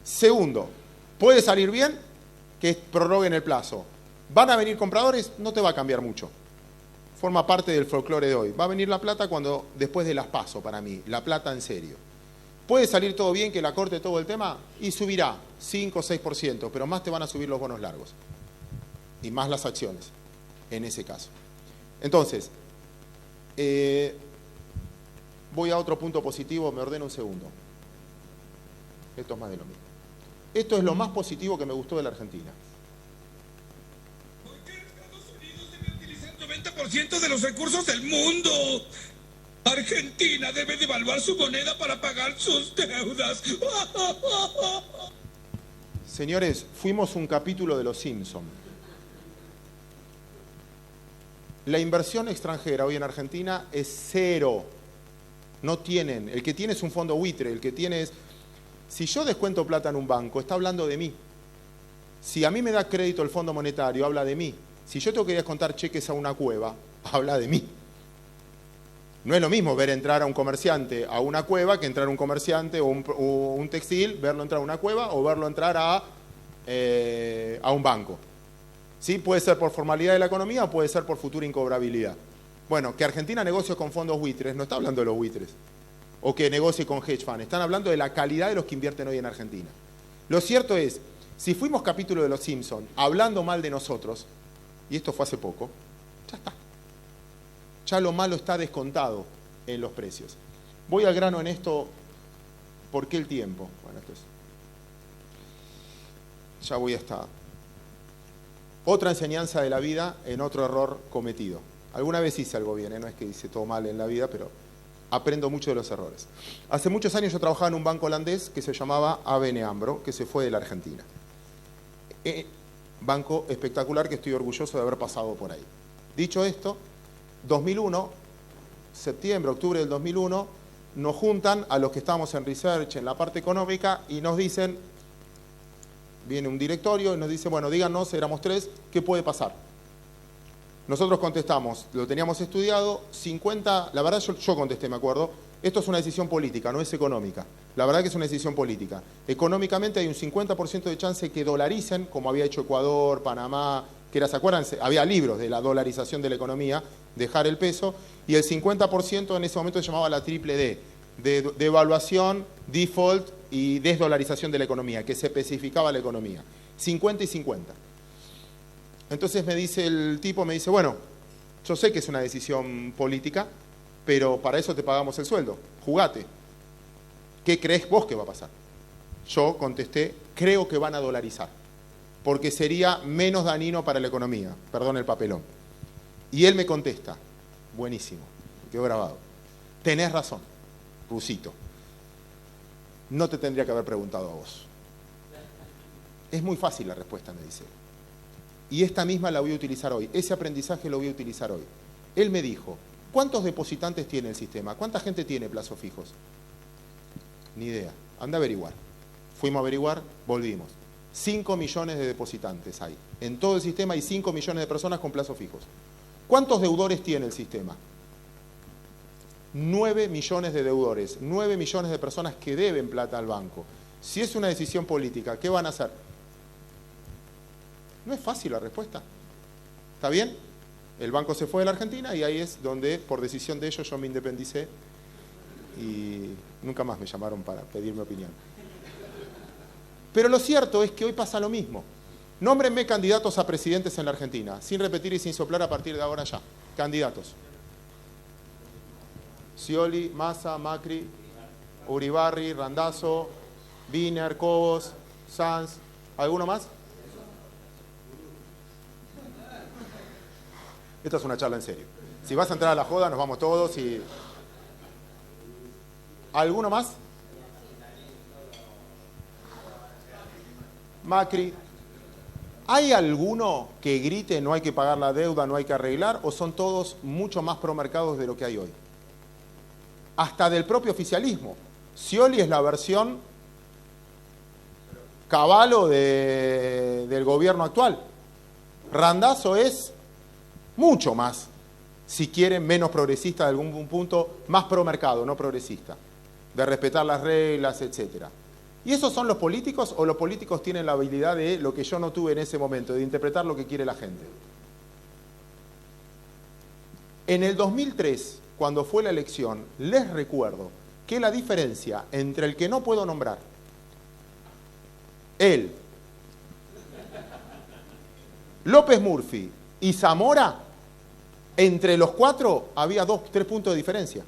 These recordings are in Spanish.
Segundo, puede salir bien que prorroguen el plazo. ¿Van a venir compradores? No te va a cambiar mucho. Forma parte del folclore de hoy. Va a venir la plata después de las PASO para mí, la plata en serio. ¿Puede salir todo bien que la corte todo el tema? Y subirá 5 o 6%, pero más te van a subir los bonos largos. Y más las acciones, en ese caso. Entonces, voy a otro punto positivo, me ordeno un segundo. Esto es más de lo mismo. Esto es lo más positivo que me gustó de la Argentina. ¿Por qué Estados Unidos debe utilizar el 90% de los recursos del mundo? Argentina debe devaluar su moneda para pagar sus deudas. Señores, fuimos un capítulo de Los Simpsons. La inversión extranjera hoy en Argentina es cero. No tienen. El que tiene es un fondo buitre. El que tiene es... Si yo descuento plata en un banco, está hablando de mí. Si a mí me da crédito el Fondo Monetario, habla de mí. Si yo tengo que descontar cheques a una cueva, habla de mí. No es lo mismo ver entrar a un comerciante a una cueva que entrar a un comerciante o un textil, verlo entrar a una cueva o verlo entrar a un banco. ¿Sí? Puede ser por formalidad de la economía o puede ser por futura incobrabilidad. Bueno, que Argentina negocie con fondos buitres, no está hablando de los buitres. O que negocie con hedge fund, están hablando de la calidad de los que invierten hoy en Argentina. Lo cierto es, si fuimos capítulo de Los Simpsons hablando mal de nosotros, y esto fue hace poco, ya está. Ya lo malo está descontado en los precios. Voy al grano en esto, ¿por qué el tiempo? Bueno, esto es... Ya voy a estar. Otra enseñanza de la vida en otro error cometido. Alguna vez hice algo bien, no es que hice todo mal en la vida, pero aprendo mucho de los errores. Hace muchos años yo trabajaba en un banco holandés que se llamaba ABN AMRO, que se fue de la Argentina. Banco espectacular que estoy orgulloso de haber pasado por ahí. Dicho esto, 2001, septiembre, octubre del 2001, nos juntan a los que estamos en research, en la parte económica, y nos dicen, viene un directorio y nos dice, bueno, díganos, éramos 3, ¿qué puede pasar? Nosotros contestamos, lo teníamos estudiado, 50, la verdad yo contesté, me acuerdo, esto es una decisión política, no es económica. La verdad que es una decisión política. Económicamente hay un 50% de chance que dolaricen, como había hecho Ecuador, Panamá, que era, ¿se acuerdan? Había libros de la dolarización de la economía, dejar el peso, y el 50% en ese momento se llamaba la triple D, de devaluación, default y desdolarización de la economía, que se especificaba la economía. 50 y 50. Entonces me dice el tipo, me dice, bueno, yo sé que es una decisión política, pero para eso te pagamos el sueldo, jugate. ¿Qué crees vos que va a pasar? Yo contesté, creo que van a dolarizar, porque sería menos dañino para la economía, perdón el papelón. Y él me contesta, buenísimo, me quedó grabado, tenés razón, Rusito, no te tendría que haber preguntado a vos. Es muy fácil la respuesta, me dice. Y esta misma la voy a utilizar hoy, ese aprendizaje lo voy a utilizar hoy. Él me dijo, ¿cuántos depositantes tiene el sistema? ¿Cuánta gente tiene plazos fijos? Ni idea, anda a averiguar. Fuimos a averiguar, volvimos. 5 millones de depositantes hay. En todo el sistema hay 5 millones de personas con plazos fijos. ¿Cuántos deudores tiene el sistema? 9 millones de deudores, 9 millones de personas que deben plata al banco. Si es una decisión política, ¿qué van a hacer? No es fácil la respuesta. ¿Está bien? El banco se fue de la Argentina y ahí es donde, por decisión de ellos, yo me independicé y nunca más me llamaron para pedir mi opinión. Pero lo cierto es que hoy pasa lo mismo. Nómbrenme candidatos a presidentes en la Argentina, sin repetir y sin soplar a partir de ahora ya. Candidatos. Scioli, Massa, Macri, Uribarri, Randazzo, Wiener, Cobos, Sanz. ¿Alguno más? Esta es una charla en serio. Si vas a entrar a la joda, nos vamos todos y... ¿Alguno más? Macri. ¿Hay alguno que grite no hay que pagar la deuda, no hay que arreglar? ¿O son todos mucho más pro mercados de lo que hay hoy? Hasta del propio oficialismo. Scioli es la versión caballo del gobierno actual. Randazzo es mucho más, si quieren, menos progresista de algún punto, más pro mercado, no progresista, de respetar las reglas, etc. ¿Y esos son los políticos o los políticos tienen la habilidad de lo que yo no tuve en ese momento, de interpretar lo que quiere la gente? En el 2003, cuando fue la elección, les recuerdo que la diferencia entre el que no puedo nombrar, él, López Murphy y Zamora, entre los cuatro había 3 puntos de diferencia.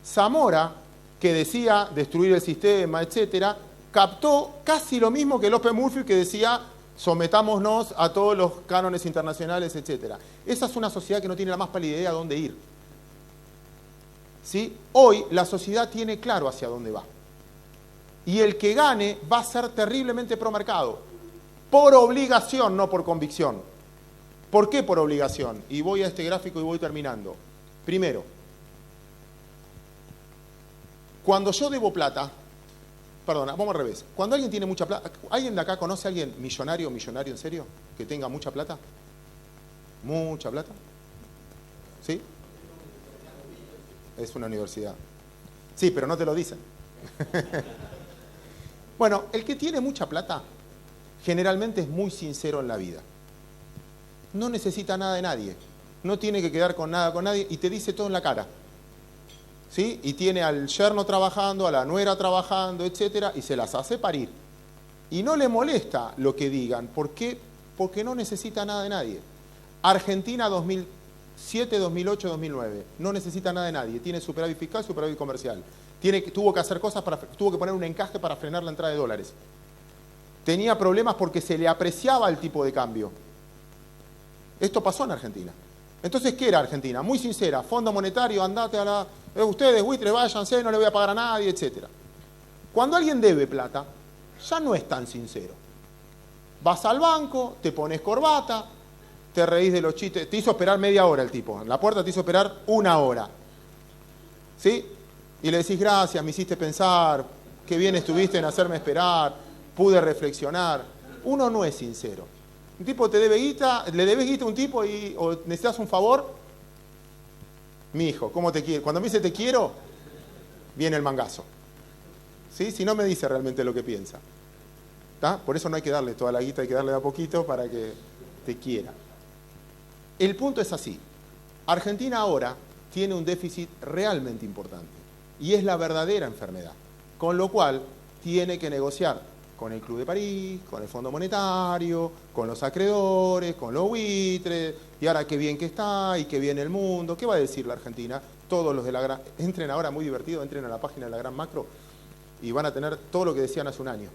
Zamora, que decía destruir el sistema, etcétera, captó casi lo mismo que López Murphy, que decía sometámonos a todos los cánones internacionales, etcétera. Esa es una sociedad que no tiene la más pálida idea a dónde ir. ¿Sí? Hoy la sociedad tiene claro hacia dónde va. Y el que gane va a ser terriblemente promercado. Por obligación, no por convicción. ¿Por qué por obligación? Y voy a este gráfico y voy terminando. Primero, cuando yo debo plata, perdona, vamos al revés. Cuando alguien tiene mucha plata, ¿alguien de acá conoce a alguien millonario en serio? Que tenga mucha plata. ¿Mucha plata? ¿Sí? Es una universidad. Sí, pero no te lo dicen. Bueno, el que tiene mucha plata generalmente es muy sincero en la vida. No necesita nada de nadie. No tiene que quedar con nada con nadie y te dice todo en la cara. ¿Sí? Y tiene al yerno trabajando, a la nuera trabajando, etcétera, y se las hace parir. Y no le molesta lo que digan. ¿Por qué? Porque no necesita nada de nadie. Argentina 2007, 2008, 2009. No necesita nada de nadie. Tiene superávit fiscal, superávit comercial. Tuvo que hacer cosas, tuvo que poner un encaje para frenar la entrada de dólares. Tenía problemas porque se le apreciaba el tipo de cambio. Esto pasó en Argentina. Entonces, ¿qué era Argentina? Muy sincera, Fondo Monetario, andate a la... ustedes, buitres, váyanse, no le voy a pagar a nadie, etc. Cuando alguien debe plata, ya no es tan sincero. Vas al banco, te pones corbata, te reís de los chistes. Te hizo esperar media hora el tipo. En la puerta te hizo esperar 1 hora. ¿Sí? Y le decís, gracias, me hiciste pensar, qué bien estuviste en hacerme esperar, pude reflexionar. Uno no es sincero. Un tipo te debe guita, le debes guita a un tipo o necesitas un favor. Mi hijo, ¿cómo te quiero? Cuando me dice te quiero, viene el mangazo. ¿Sí? Si no me dice realmente lo que piensa. ¿Tá? Por eso no hay que darle toda la guita, hay que darle de a poquito para que te quiera. El punto es así. Argentina ahora tiene un déficit realmente importante y es la verdadera enfermedad. Con lo cual tiene que negociar con el Club de París, con el Fondo Monetario, con los acreedores, con los buitres, y ahora qué bien que está, y qué bien el mundo. ¿Qué va a decir la Argentina? Todos los de la gran... Entren ahora, muy divertido, entren a la página de la Gran Macro y van a tener todo lo que decían hace un año.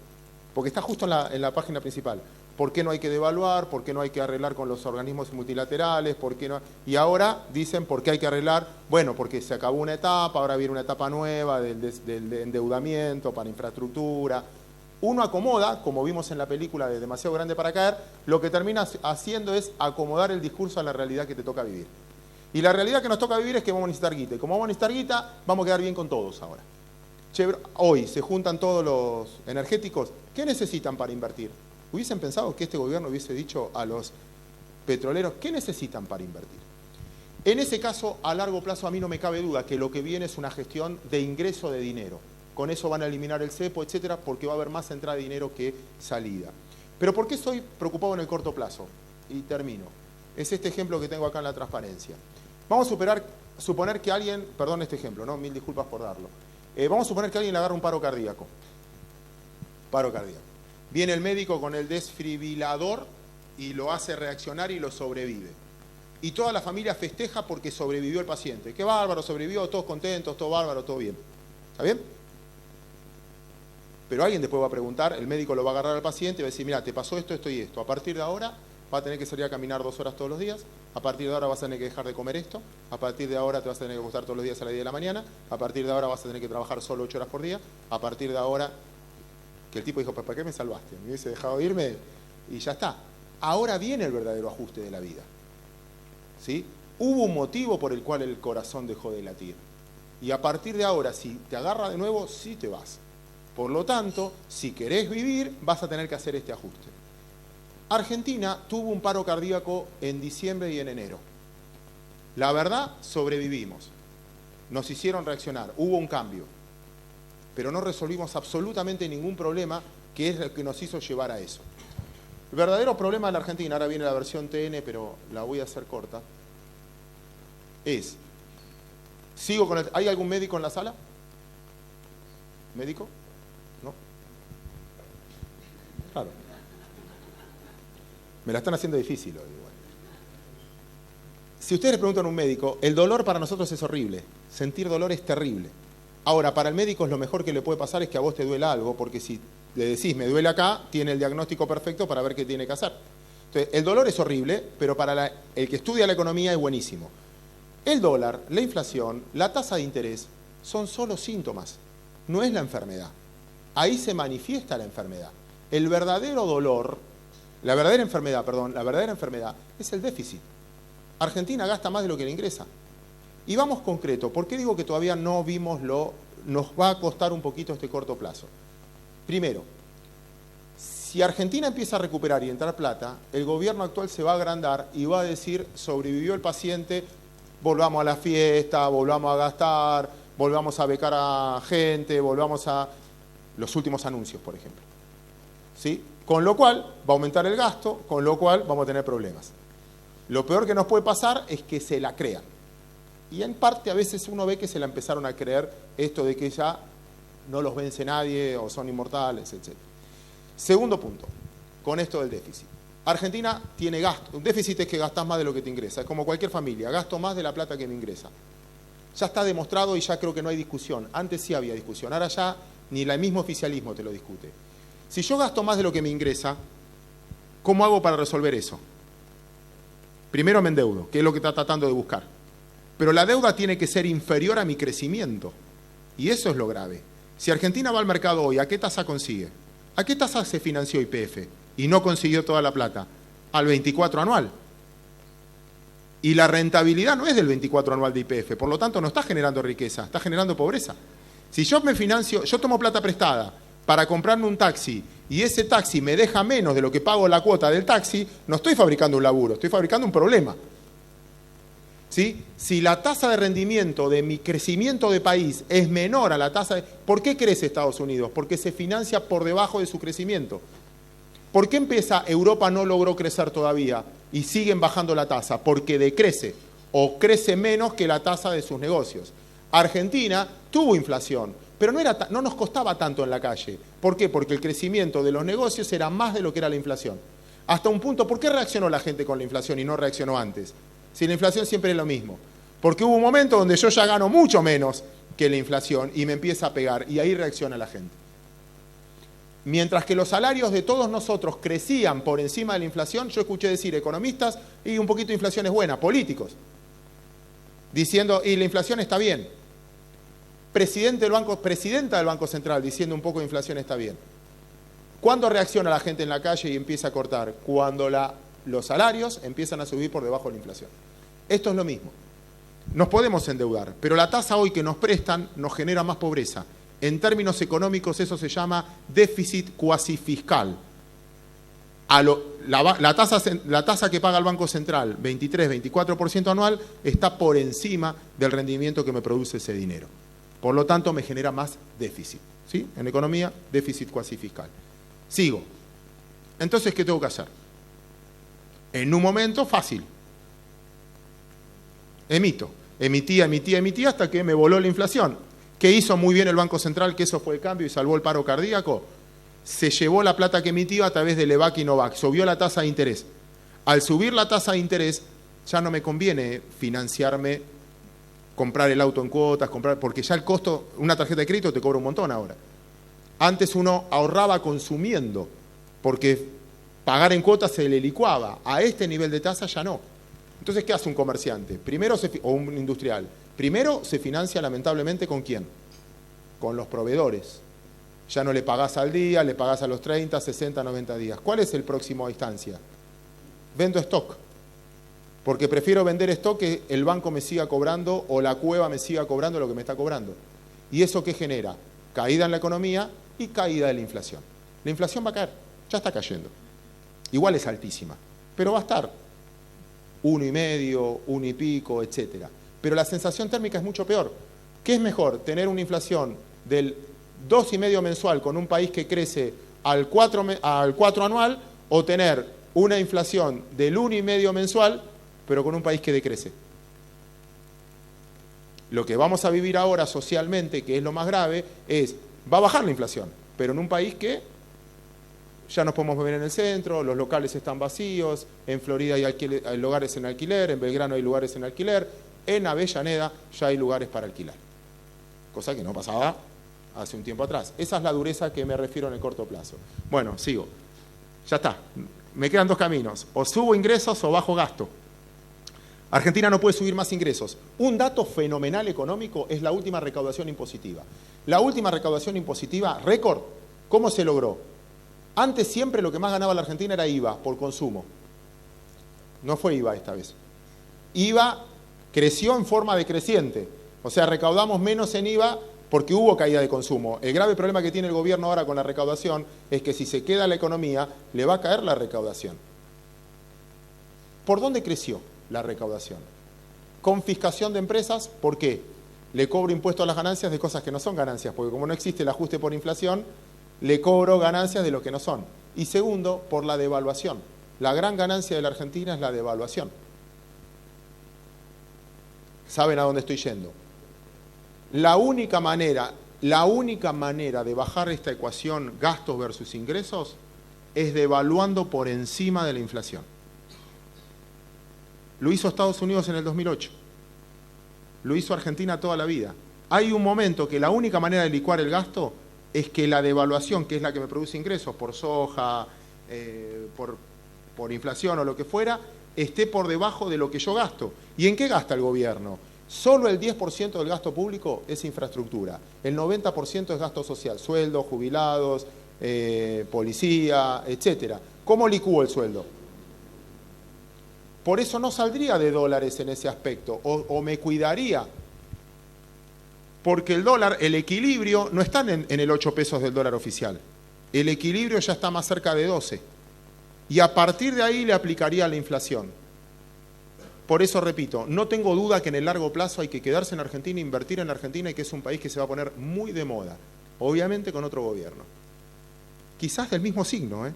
Porque está justo en la página principal. ¿Por qué no hay que devaluar? ¿Por qué no hay que arreglar con los organismos multilaterales? ¿Por qué no? Y ahora dicen, ¿por qué hay que arreglar? Bueno, porque se acabó una etapa, ahora viene una etapa nueva del endeudamiento para infraestructura. Uno acomoda, como vimos en la película de Demasiado Grande para Caer, lo que termina haciendo es acomodar el discurso a la realidad que te toca vivir. Y la realidad que nos toca vivir es que vamos a necesitar guita. Y como vamos a necesitar guita, vamos a quedar bien con todos ahora. Hoy se juntan todos los energéticos. ¿Qué necesitan para invertir? ¿Hubiesen pensado que este gobierno hubiese dicho a los petroleros qué necesitan para invertir? En ese caso, a largo plazo, a mí no me cabe duda que lo que viene es una gestión de ingreso de dinero. Con eso van a eliminar el cepo, etcétera, porque va a haber más entrada de dinero que salida. Pero ¿por qué estoy preocupado en el corto plazo? Y termino. Es este ejemplo que tengo acá en la transparencia. Vamos a suponer que alguien, perdón este ejemplo, ¿no? 1000 disculpas por darlo. Vamos a suponer que alguien le agarra un paro cardíaco. Paro cardíaco. Viene el médico con el desfibrilador y lo hace reaccionar y lo sobrevive. Y toda la familia festeja porque sobrevivió el paciente. Qué bárbaro, sobrevivió, todos contentos, todo bárbaro, todo bien. ¿Está bien? Pero alguien después va a preguntar, el médico lo va a agarrar al paciente y va a decir, mira, te pasó esto, esto y esto. A partir de ahora va a tener que salir a caminar 2 horas todos los días. A partir de ahora vas a tener que dejar de comer esto. A partir de ahora te vas a tener que acostar todos los días a las 10 de la mañana. A partir de ahora vas a tener que trabajar solo 8 horas por día. A partir de ahora, que el tipo dijo, ¿para qué me salvaste? Me hubiese dejado irme y ya está. Ahora viene el verdadero ajuste de la vida. ¿Sí? Hubo un motivo por el cual el corazón dejó de latir. Y a partir de ahora, si te agarra de nuevo, sí te vas. Por lo tanto, si querés vivir, vas a tener que hacer este ajuste. Argentina tuvo un paro cardíaco en diciembre y en enero. La verdad, sobrevivimos. Nos hicieron reaccionar. Hubo un cambio. pero no resolvimos absolutamente ningún problema, que es el que nos hizo llevar a eso. El verdadero problema de la Argentina, ahora viene la versión TN, pero la voy a hacer corta, es, sigo con ¿hay algún médico en la sala? ¿Médico? ¿No? Claro. Me la están haciendo difícil hoy. Igual. Si ustedes le preguntan a un médico, el dolor para nosotros es horrible. Sentir dolor es terrible. Ahora, para el médico es lo mejor que le puede pasar es que a vos te duela algo, porque si le decís, me duele acá, tiene el diagnóstico perfecto para ver qué tiene que hacer. Entonces, el dolor es horrible, pero para el que estudia la economía es buenísimo. El dólar, la inflación, la tasa de interés son solo síntomas, no es la enfermedad. Ahí se manifiesta la enfermedad. El verdadero dolor, la verdadera enfermedad es el déficit. Argentina gasta más de lo que le ingresa. Y vamos concreto, ¿por qué digo que todavía no vimos nos va a costar un poquito este corto plazo? Primero, si Argentina empieza a recuperar y entrar plata, el gobierno actual se va a agrandar y va a decir, sobrevivió el paciente, volvamos a la fiesta, volvamos a gastar, volvamos a becar a gente, volvamos a los últimos anuncios, por ejemplo. ¿Sí? Con lo cual va a aumentar el gasto, con lo cual vamos a tener problemas. Lo peor que nos puede pasar es que se la crean. Y en parte a veces uno ve que se la empezaron a creer esto de que ya no los vence nadie o son inmortales, etc. Segundo punto, con esto del déficit. Argentina tiene gasto. Un déficit es que gastás más de lo que te ingresa. Es como cualquier familia, gasto más de la plata que me ingresa. Ya está demostrado y ya creo que no hay discusión. Antes sí había discusión, ahora ya ni el mismo oficialismo te lo discute. Si yo gasto más de lo que me ingresa, ¿cómo hago para resolver eso? Primero me endeudo, que es lo que está tratando de buscar. Pero la deuda tiene que ser inferior a mi crecimiento. Y eso es lo grave. Si Argentina va al mercado hoy, ¿a qué tasa consigue? ¿A qué tasa se financió YPF? Y no consiguió toda la plata. Al 24 anual. Y la rentabilidad no es del 24 anual de YPF. Por lo tanto, no está generando riqueza, está generando pobreza. Si yo me financio, yo tomo plata prestada para comprarme un taxi y ese taxi me deja menos de lo que pago la cuota del taxi, no estoy fabricando un laburo, estoy fabricando un problema. ¿Sí? Si la tasa de rendimiento de mi crecimiento de país es menor a la tasa de... ¿Por qué crece Estados Unidos? Porque se financia por debajo de su crecimiento. ¿Por qué Europa no logró crecer todavía y siguen bajando la tasa? Porque decrece o crece menos que la tasa de sus negocios. Argentina tuvo inflación, pero no nos costaba tanto en la calle. ¿Por qué? Porque el crecimiento de los negocios era más de lo que era la inflación. Hasta un punto, ¿por qué reaccionó la gente con la inflación y no reaccionó antes? Si la inflación siempre es lo mismo. Porque hubo un momento donde yo ya gano mucho menos que la inflación y me empieza a pegar y ahí reacciona la gente. Mientras que los salarios de todos nosotros crecían por encima de la inflación, yo escuché decir economistas, y un poquito de inflación es buena, políticos, diciendo, y la inflación está bien. Presidenta del Banco Central diciendo un poco de inflación está bien. ¿Cuándo reacciona la gente en la calle y empieza a cortar? Cuando los salarios empiezan a subir por debajo de la inflación. Esto es lo mismo. Nos podemos endeudar, pero la tasa hoy que nos prestan nos genera más pobreza. En términos económicos eso se llama déficit cuasi fiscal. La tasa que paga el Banco Central, 23-24% anual, está por encima del rendimiento que me produce ese dinero. Por lo tanto, me genera más déficit. ¿Sí? En economía, déficit cuasi fiscal. Sigo. Entonces, ¿qué tengo que hacer? En un momento, fácil. Emitía hasta que me voló la inflación. ¿Qué hizo muy bien el Banco Central? Que eso fue el cambio y salvó el paro cardíaco. Se llevó la plata que emitía a través de Levac y Novac. Subió la tasa de interés. Al subir la tasa de interés, ya no me conviene financiarme, comprar el auto en cuotas, porque ya el costo, una tarjeta de crédito te cobra un montón ahora. Antes uno ahorraba consumiendo, porque pagar en cuotas se le licuaba. A este nivel de tasa ya no. Entonces, ¿qué hace un comerciante? O un industrial. Primero se financia lamentablemente ¿con quién? Con los proveedores. Ya no le pagás al día, le pagás a los 30, 60, 90 días. ¿Cuál es el próximo a instancia? Vendo stock. Porque prefiero vender stock que el banco me siga cobrando o la cueva me siga cobrando lo que me está cobrando. ¿Y eso qué genera? Caída en la economía y caída de la inflación. La inflación va a caer, ya está cayendo. Igual es altísima, pero va a estar 1,5, 1 y pico, etc. Pero la sensación térmica es mucho peor. ¿Qué es mejor? ¿Tener una inflación del 2,5 mensual con un país que crece al 4 anual, o tener una inflación del 1,5 mensual, pero con un país que decrece. Lo que vamos a vivir ahora socialmente, que es lo más grave, va a bajar la inflación, pero en un país que ya nos podemos mover en el centro, los locales están vacíos, en Florida hay lugares en alquiler, en Belgrano hay lugares en alquiler, en Avellaneda ya hay lugares para alquilar. Cosa que no pasaba hace un tiempo atrás. Esa es la dureza que me refiero en el corto plazo. Bueno, sigo. Ya está. Me quedan dos caminos. O subo ingresos o bajo gasto. Argentina no puede subir más ingresos. Un dato fenomenal económico es la última recaudación impositiva. La última recaudación impositiva, récord, ¿cómo se logró? Antes siempre lo que más ganaba la Argentina era IVA por consumo. No fue IVA esta vez. IVA creció en forma decreciente. O sea, recaudamos menos en IVA porque hubo caída de consumo. El grave problema que tiene el gobierno ahora con la recaudación es que si se queda la economía, le va a caer la recaudación. ¿Por dónde creció la recaudación? Confiscación de empresas, ¿por qué? Le cobro impuesto a las ganancias de cosas que no son ganancias, porque como no existe el ajuste por inflación, le cobro ganancias de lo que no son. Y segundo, por la devaluación. La gran ganancia de la Argentina es la devaluación. ¿Saben a dónde estoy yendo? La única manera de bajar esta ecuación gastos versus ingresos es devaluando por encima de la inflación. Lo hizo Estados Unidos en el 2008. Lo hizo Argentina toda la vida. Hay un momento que la única manera de licuar el gasto es que la devaluación, que es la que me produce ingresos por soja, por inflación o lo que fuera, esté por debajo de lo que yo gasto. ¿Y en qué gasta el gobierno? Solo el 10% del gasto público es infraestructura. El 90% es gasto social, sueldos, jubilados, policía, etc. ¿Cómo licúo el sueldo? Por eso no saldría de dólares en ese aspecto, o me cuidaría. Porque el dólar, el equilibrio, no está en el 8 pesos del dólar oficial. El equilibrio ya está más cerca de 12. Y a partir de ahí le aplicaría la inflación. Por eso repito, no tengo duda que en el largo plazo hay que quedarse en Argentina, invertir en Argentina, y que es un país que se va a poner muy de moda. Obviamente con otro gobierno. Quizás del mismo signo,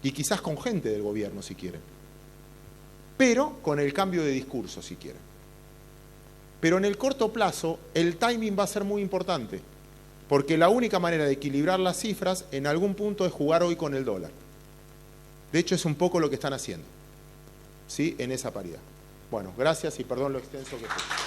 y quizás con gente del gobierno si quieren. Pero con el cambio de discurso si quieren. Pero en el corto plazo el timing va a ser muy importante, porque la única manera de equilibrar las cifras en algún punto es jugar hoy con el dólar. De hecho es un poco lo que están haciendo, ¿sí? En esa paridad. Bueno, gracias y perdón lo extenso que fue.